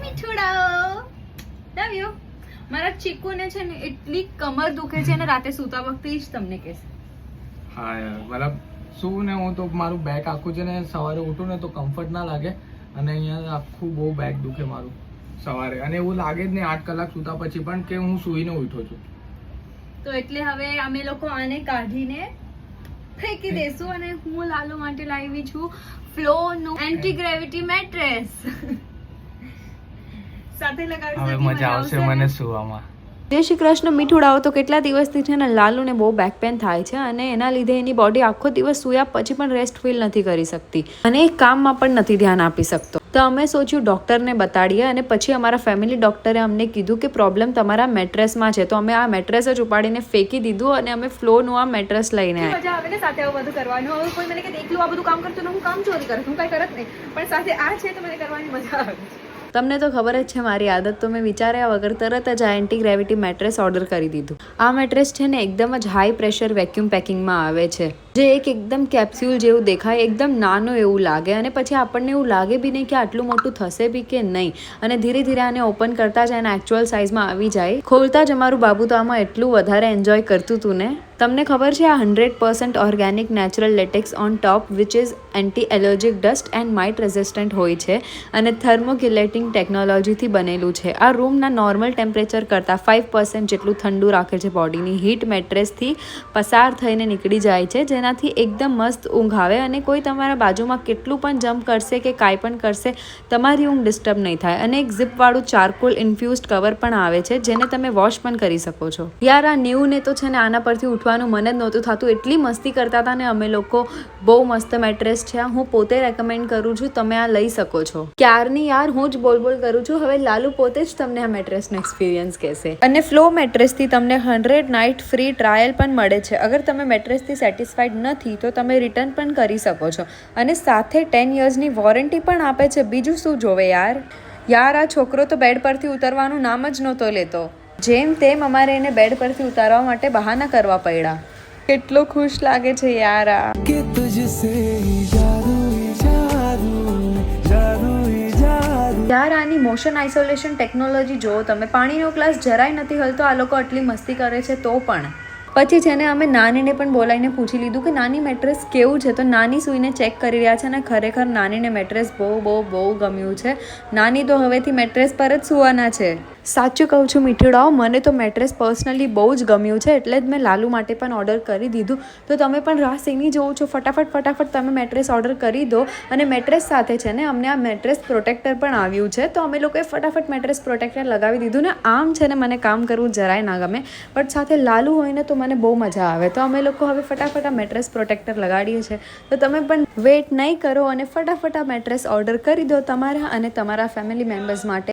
મીઠુડાઓ love you. મારા ચીકુને છે ને એટલી કમર દુખે છે ને રાતે સૂતા વખતે જ તમને કહેશે. હા યાર મતલબ શું ને હું તો મારું બેક આખું છે ને સવારે ઉઠું ને તો કમ્ફર્ટ ના લાગે અને અહીંયા આખું બહુ બેક દુખે મારું સવારે અને એવું લાગે જ નહીં 8 કલાક સૂતા પછી પણ કે હું સૂઈને ઉઠો છું. તો એટલે હવે અમે લોકો આને કાઢીને ફેંકી દેશું અને હું લાલુ માટે લાવી છું ફ્લો નું એન્ટી ગ્રેવિટી મેટ્રેસ. સાથે લગાવી હવે મજા આવશે મને સુવામાં. જય શ્રી કૃષ્ણ મીઠુડાઓ. તો કેટલા દિવસથી છે ને લાલુને બહુ બેક પેન થાય છે અને એના લીધે એની બોડી આખો દિવસ સૂયા પછી પણ રેસ્ટ ફીલ નથી કરી શકતી અને એ કામમાં પણ નથી ધ્યાન આપી શકતો. તો અમે સોચ્યું ડૉક્ટરને બતાડીએ અને પછી અમારા ફેમિલી ડૉક્ટરે અમને કીધું કે પ્રોબ્લેમ તમારા મેટ્રેસમાં છે. તો અમે આ મેટ્રેસ જ ઉપાડીને ફેંકી દીધું અને અમે ફ્લોનું આ મેટ્રેસ લઈને આવ્યા. મજા આવે ને સાથે આવું બધું કરવાનું. હવે કોઈ મને કે એકલું આ બધું કામ કરતું ને હું કામ ચોરી કરું, હું કઈ કરત નહીં, પણ સાથે આ છે તો મને કરવાની મજા આવે છે. તમને તો ખબર જ છે મારી આદત, તો મેં વિચાર્યા વગર તરત જ આ એન્ટી ગ્રેવિટી મેટ્રેસ ઓર્ડર કરી દીધું. આ મેટ્રેસ છે ને એકદમ જ હાઈ પ્રેશર વેક્યુમ પેકિંગમાં આવે છે, જે એકદમ કેપ્સ્યુલ જેવું દેખાય, એકદમ નાનું એવું લાગે અને પછી આપણને એવું લાગે બી નહીં કે આટલું મોટું થશે બી કે નહીં. અને ધીરે ધીરે આને ઓપન કરતા જ એના એકચ્યુઅલ સાઇઝમાં આવી જાય. ખોલતા જ અમારું બાબુ તો આમાં એટલું વધારે એન્જોય કરતું હતું ને. તમને ખબર છે આ 100% organic natural latex on top which is anti allergic dust and might resistant હોય છે અને થર્મોક્યુલેટિંગ ટેકનોલોજીથી બનેલું છે. આ રૂમના નોર્મલ ટેમ્પરેચર કરતાં 5% જેટલું ઠંડુ રાખે છે. બોડીની હીટ મેટ્રેસથી પસાર થઈને નીકળી જાય છે, જેનાથી એકદમ મસ્ત ઊંઘ આવે અને કોઈ તમારા બાજુમાં કેટલું પણ જમ્પ કરશે કે કાંઈ પણ કરશે તમારી ઊંઘ ડિસ્ટર્બ નહીં થાય. અને એક ઝીપવાળું ચારકોલ ઇન્ફ્યુઝડ કવર પણ આવે છે જેને તમે વોશ પણ કરી શકો છો. યાર આ ન્યૂને તો છે ને આના પરથી ઉઠવાનું મને જ નહોતું થતું, એટલી મસ્તી કરતા હતા ને અમે લોકો. બહુ મસ્ત મેટ્રેસ છે, હું પોતે રેકમેન્ડ કરું છું, તમે આ લઈ શકો છો. ક્યારની યાર હું જ બોલ કરું છું, હવે લાલુ પોતે જ તમને આ મેટ્રેસનો એક્સપિરિયન્સ કહેશે. અને ફ્લો મેટ્રેસથી તમને 100 નાઇટ ફ્રી ટ્રાયલ પણ મળે છે. અગર તમે મેટ્રેસથી સેટિસ્ફાઈડ નથી તો તમે રિટર્ન પણ કરી શકો છો અને સાથે 10 યર્સની વોરંટી પણ આપે છે. બીજું શું જોવે યાર આ છોકરો તો બેડ પરથી ઉતરવાનું નામ જ નહોતો લેતો. જેમ તેમ અમારે એને બેડ પરથી ઉતારવા માટે બહાના કરવા પડ્યા. કેટલો ખુશ લાગે છે યાર આ. યાર આની મોશન આઇસોલેશન ટેકનોલોજી જુઓ તમે. પાણીનો ગ્લાસ જરાય નથી હલતો, આ લોકો આટલી મસ્તી કરે છે તો પણ. પછી છે ને અમે નાનીને પણ બોલાવીને પૂછી લીધું કે નાની મેટ્રેસ કેવું છે. તો નાની સૂઈને ચેક કરી રહ્યા છે અને ખરેખર નાનીને મેટ્રેસ બહુ ગમ્યું છે. નાની તો હવેથી મેટ્રેસ પર જ સૂવાના છે. સાચું કહું છું મીઠુડાઓ, મને તો મેટ્રેસ પર્સનલી બહુ જ ગમ્યું છે, એટલે જ મેં લાલુ માટે પણ ઓર્ડર કરી દીધું. તો તમે પણ રાહ સેની જોવો છો, ફટાફટ તમે મેટ્રેસ ઓર્ડર કરી દો. અને મેટ્રેસ સાથે છે ને અમને આ મેટ્રેસ પ્રોટેક્ટર પણ આવ્યું છે, તો અમે લોકોએ ફટાફટ મેટ્રેસ પ્રોટેક્ટર લગાવી દીધું ને. આમ છે ને મને કામ કરવું જરાય ના ગમે, બટ સાથે લાલુ હોય ને તો મને બહુ મજા આવે. તો અમે લોકો હવે ફટાફટ આ મેટ્રેસ પ્રોટેક્ટર લગાડીએ છીએ. તો તમે પણ વેઇટ નહીં કરો અને ફટાફટ આ મેટ્રેસ ઓર્ડર કરી દો તમારા અને તમારા ફેમિલી મેમ્બર્સ માટે.